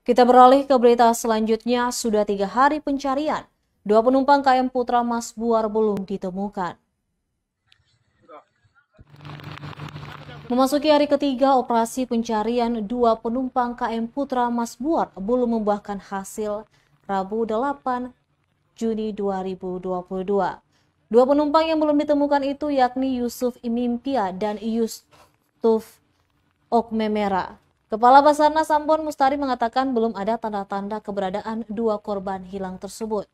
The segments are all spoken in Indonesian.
Kita beralih ke berita selanjutnya, sudah 3 hari pencarian. 2 penumpang KM Putra Masbuar belum ditemukan. Memasuki hari ketiga operasi pencarian, 2 penumpang KM Putra Masbuar belum membuahkan hasil Rabu 8 Juni 2022. 2 penumpang yang belum ditemukan itu yakni Yusuf Imimpia dan Yusuf Okmemera. Kepala Basarnas Ambon Mustari mengatakan belum ada tanda-tanda keberadaan 2 korban hilang tersebut.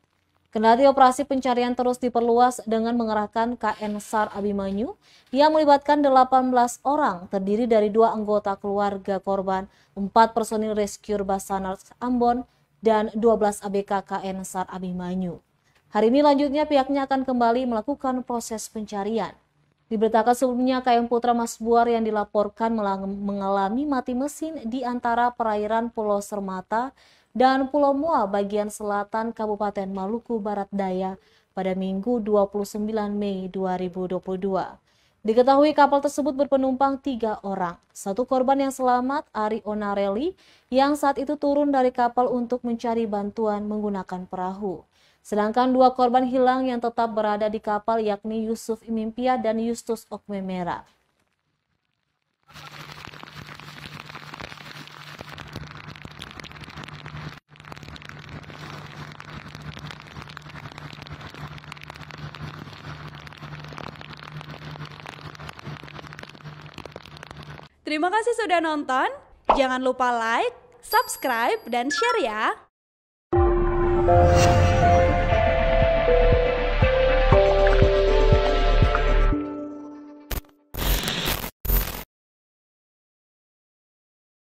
Kendati operasi pencarian terus diperluas dengan mengerahkan KN SAR Abimanyu yang melibatkan 18 orang, terdiri dari 2 anggota keluarga korban, 4 personil rescue Basarnas Ambon, dan 12 ABK KN SAR Abimanyu. Hari ini lanjutnya pihaknya akan kembali melakukan proses pencarian. Diberitakan sebelumnya KM Putra Masbuar yang dilaporkan mengalami mati mesin di antara perairan Pulau Sermata dan Pulau Mua bagian selatan Kabupaten Maluku Barat Daya pada Minggu 29 Mei 2022. Diketahui kapal tersebut berpenumpang 3 orang. 1 korban yang selamat, Ari Onarelli, yang saat itu turun dari kapal untuk mencari bantuan menggunakan perahu. Sedangkan 2 korban hilang yang tetap berada di kapal yakni Yusuf Imimpia dan Yustus Okmemera. Terima kasih sudah nonton. Jangan lupa like, subscribe, dan share ya.